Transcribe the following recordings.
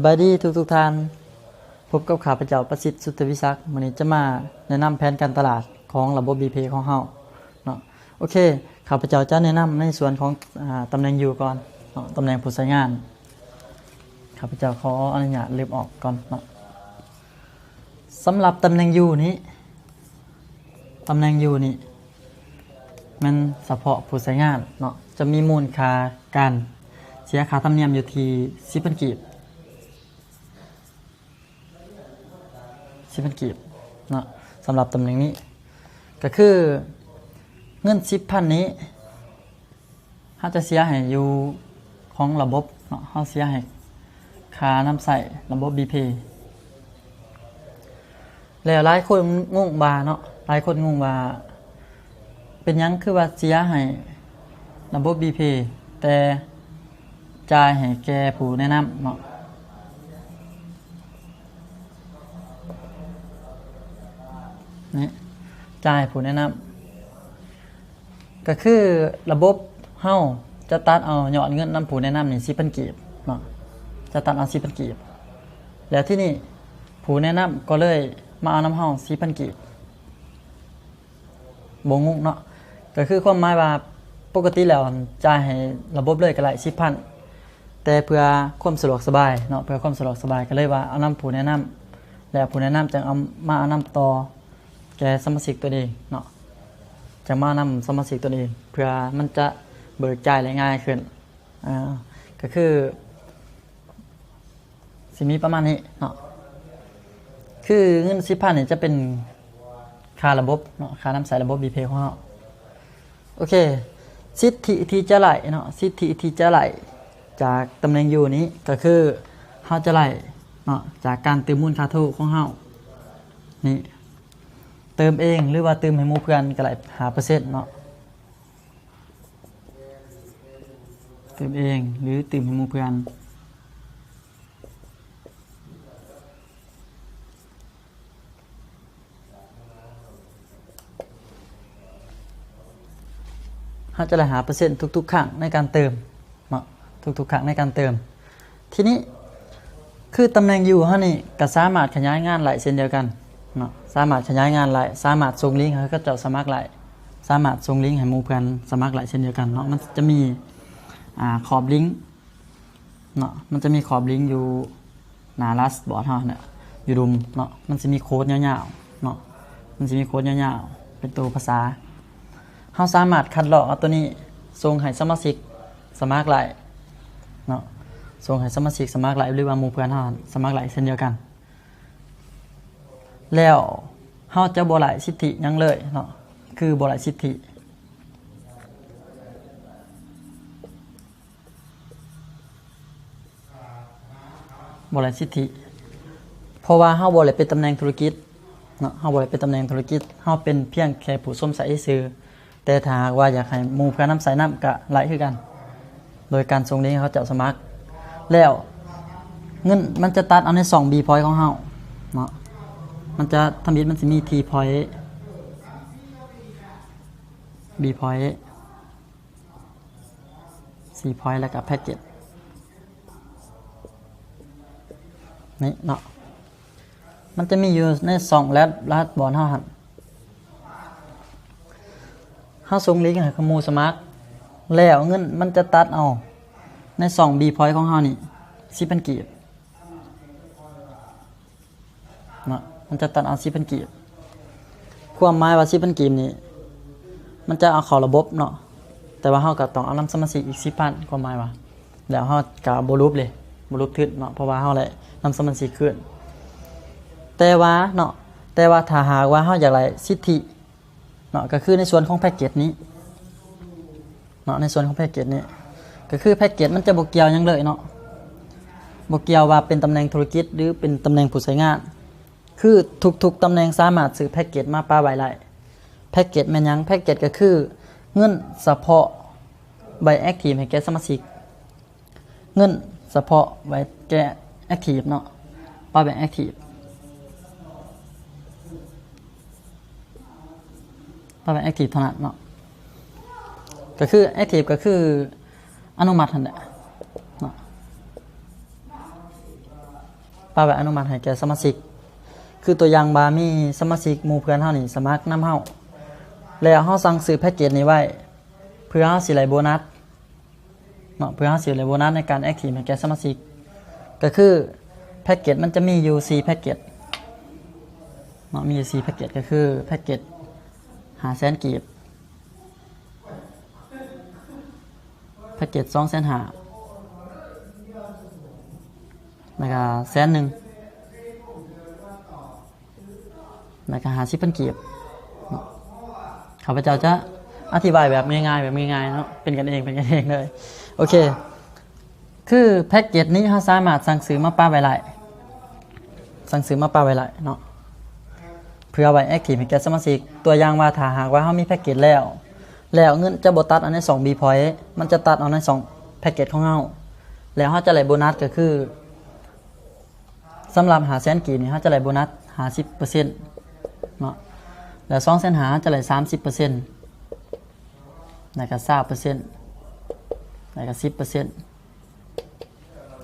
บายดีทุกท่านพบกับข้าพเจ้าประสิทธิ์สุทธวิศักดิ์วันนี้จะมาแนะนำแผนการตลาดของระบบ BP ของเฮาเนาะโอเคข้าพเจ้าจะแนะนำในส่วนของตำแหน่งอยู่ก่อนเนาะตำแหน่งผู้ใช้งานข้าพเจ้าขออนุญาตเล็บออกก่อนเนาะสำหรับตำแหน่งอยู่นี้มันเฉพาะผู้ใช้งานเนาะจะมีมูลค่าการเสียค่าธรรมเนียมอยู่ที่10,000 กีบเนาะสำหรับตำแหน่งนี้ก็คือเงิน 10,000 นี้เขาจะเสียให้อยู่ของระบบเนาะเขาเสียให้ค่าน้ำใส่ระบบ BP แล้วหลายคนงงบาเนาะหลายคนงงบาเป็นยังคือว่าเสียให้ระบบ BP แต่จ่ายให้แก่ผู้แนะนำเนาะนี่จ่ายผู้แนะนำก็คือระบบเฮาจะตัดเอายอดเงินนำผู้แนะนำนี่10,000 กีบเนาะจะตัดเอา10,000 กีบแล้วที่นี่ผู้แนะนำก็เลยมาเอาน้ำเฮา4,000 กีบบ่งงเนาะก็คือความหมายว่าปกติแล้วจ่ายให้ระบบเลยก็ไหล 10,000 แต่เพื่อความสะดวกสบายเนาะเพื่อความสะดวกสบายก็เลยว่าเอาน้ำผู้แนะนำแล้วผู้แนะนำจะเอามาเอาน้ำต่อแกสมาชิกตัวเองเนาะจะมานำสมาชิกตัวเองเพื่อมันจะเบิกจ่ายได้ง่ายขึ้นก็คือสิมีประมาณนี้เนาะคือเงิน 10,000 เนี่ยจะเป็นค่าระบบเนาะค่าน้ำใส่ระบบ BP ของเราโอเคสิทธิที่จะไหลเนาะสิทธิที่จะไหลจากตำแหน่งอยู่นี้ก็คือเฮาจะไหลเนาะจากการเติมมูลค่าโทรของเฮานี่เติมเองหรือว่าเติมให้หมู่เพื่อนก็ไหล5%เนาะเติมเองหรือเติมให้หมู่เพื่อนเฮาจะได้5%ทุกๆครั้งในการเติมเนาะทุกๆครั้งในการเติมทีนี้คือตำแหน่งอยู่เฮานี่ก็สามารถขยายงานหลายเช่นเดียวกันเนาะสามารถขยายงานหลายสามารถส่งลิงก์ให้เขาเจ้าสมัครหลายสามารถส่งลิงก์ให้หมู่เพื่อนสมัครหลายเช่นเดียวกันเนาะมันจะมีขอบลิงก์เนาะมันจะมีขอบลิงก์อยู่หน้าลัสบอร์ดเฮาเนี่ยอยู่ดุมเนาะมันจะมีโค้ดยาวๆเนาะมันจะมีโค้ดยาวๆเป็นตัวภาษาเฮาสามารถคัดลอกเอาตัวนี้ส่งให้สมาชิกสมัครหลายเนาะส่งให้สมาชิกสมัครหลายหรือว่าหมู่เพื่อนเฮาสมัครหลายเช่นเดียวกันแล้วเฮาจะบ่หลายสิทธิยังเลยเนาะคือบ่หลายสิทธิบ่หลายสิทธิเพราะว่าเฮาบ่ได้เป็นตำแหน่งธุรกิจเนาะเฮาบ่ได้เป็นตำแหน่งธุรกิจเฮาเป็นเพียงแค่ผู้ส้มใส่ซื่อแต่ถ้าหากว่าอยากให้หมู่เพื่อนนำใส่น้ำก็หลายคือกันโดยการส่งลิงก์เขาจะสมัครแล้วเงินมันจะตัดเอาใน2 B point ของเฮาเนาะมันจะทำบิดมันจะมี T point B point C point แล้วก็แพ็กเกจนี่เนาะมันจะมีอยู่ใน2แลดบอลเฮาหั่นเฮาส่งลิงก์ให้หมู่สมัครแล้วเงินมันจะตัดเอาใน2 B point ของเฮานี่10,000 กีบเนาะมันจะตัดเอา10,000 กีบความหมายว่า10,000 กีบนี่มันจะเอาเข้าระบบเนาะแต่ว่าเฮาก็ต้องเอานำสมาชิกอีก 10,000 ความหมายว่าแล้วเฮาก็บ่รูปเลยบ่รูปทึดเนาะเพราะว่าเฮาได้นำสมาชิกขึ้นแต่ว่าถ้าหากว่าเฮาอยากได้สิทธิเนาะก็คือในส่วนของแพ็กเกจนี้เนาะในส่วนของแพ็กเกจนี้ก็คือแพ็กเกจมันจะบ่เกี่ยวหยังเลยเนาะบ่เกี่ยวว่าเป็นตำแหน่งธุรกิจหรือเป็นตำแหน่งผู้ใช้งานคือทุกตำแหน่งสามารถซื้อแพ็กเกจมาป้าไว้ได้แพ็กเกจแม่นหยังแพ็กเกจก็คือเงินเฉพาะใบแอคทีฟให้แก่สมาชิกเงินเฉพาะไว้แก่แอคทีฟเนาะป้าใบแอคทีฟป้าใบแอคทีฟเท่านั้นเนาะก็คือแอคทีฟก็คืออนุมัตินั่นแหละเนาะ ป้าไว้อนุมัติให้แก่สมาชิกคือตัวอย่างบามีสมาชิกหมู่เพื่อนเฮานี่สมัครนำเฮาแล้วเฮาสั่งซื้อแพ็กเกจนี้ไว้เพื่อเฮาสิได้โบนัสเนาะเพื่อเฮาสิได้โบนัสในการแอคทีฟให้แก่สมาชิกก็คือแพ็กเกจมันจะมีอยู่4แพ็กเกจเนาะมีอยู่4แพ็กเกจก็คือแพ็กเกจ500,000 กีบแพ็กเกจ250,000แล้วก็100,000แล้วก็50,000 กีบข้าพเจ้าจะอธิบายแบบง่ายๆเนาะเป็นกันเองเลยโอเคคือแพ็กเกจนี้เราสามารถสั่งซื้อมาป้าไว้เนาะเพื่อไว้แอคทีฟให้แก่สมาชิกตัวอย่างว่าถ้าหากว่าเฮามีแพ็กเกจแล้วเงินจะบ่ตัดเอาใน2 B point มันจะตัดเอาใน2แพ็กเกจของเฮาแล้วเฮาจะได้โบนัสก็คือสำหรับ500,000 กีบนี่เฮาจะได้โบนัส 50% เนาะแล้ว250,000จะได้ 30% แล้วก็ 20% แล้วก็ 10%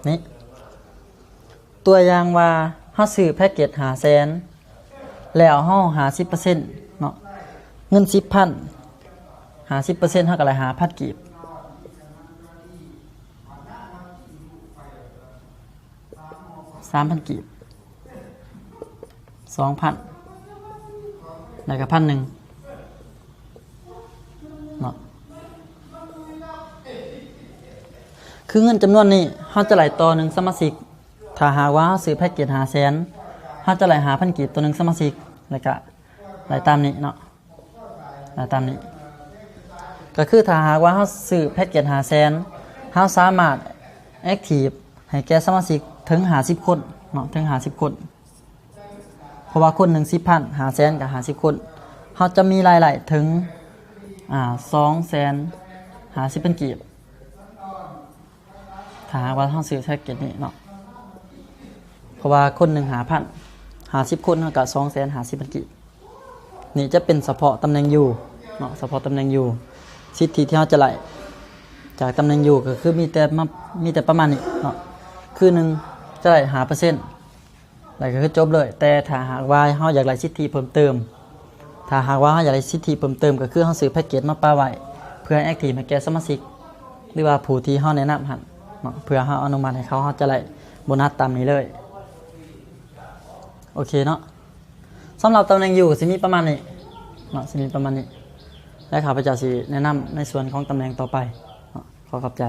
นี่ตัวอย่างว่าเฮาซื้อแพ็กเกจ500,000แล้วเฮา 50% เนาะเงิน 10,000 50% เฮาก็ได้ 5,000 กีบ3,000 กีบ 2,000 แล้วก็ 1,000 เนาะคือเงินจำนวนนี้เฮาจะไหลต่อ1สมาชิกถ้าหากว่าเฮาซื้อแพ็กเกจ500,000เฮาจะไหล 5,000 กีบต่อ1สมาชิกแล้วก็ไหลตามนี้เนาะไหลตามนี้ก็คือถ้าหากว่าเฮาซื้อแพ็กเกจ500,000เฮาสามารถแอคทีฟให้แก่สมาชิกถึง50 คนเนาะถึง50 คนเพราะว่าคนหนึ่ง 10,000 500,000 กับ50 คนเฮาจะมีรายได้ถึง250,000 กีบถ้าหากว่าเฮาซื้อแพ็กเกจนี้เนาะเพราะว่าคนหนึ่ง 5,000 50 คนเท่ากับ 250,000 กีบนี่จะเป็นเฉพาะตำแหน่งอยู่เนาะเฉพาะตำแหน่งอยู่สิทธิที่เฮาจะไล่จากตำแหน่งอยู่ก็คือมีแต่ประมาณนี้เนาะคือ1จะได้ 5% แล้วก็คือจบเลยแต่ถ้าหากว่าเฮาอยากได้สิทธิเพิ่มเติมก็คือเฮาซื้อแพ็กเกจมาป้าไว้เพื่อแอคทีฟให้แก่สมาชิกหรือว่าผู้ที่เฮาแนะนำหั่นเนาะเพื่อเฮาอนุมัติให้เขาจะได้โบนัสตามนี้เลยโอเคเนาะสำหรับตำแหน่งอยู่สิมีประมาณนี้เนาะสิมีประมาณนี้และข้าพเจ้าสิแนะนำในส่วนของตำแหน่งต่อไปเนาะขอขอบใจ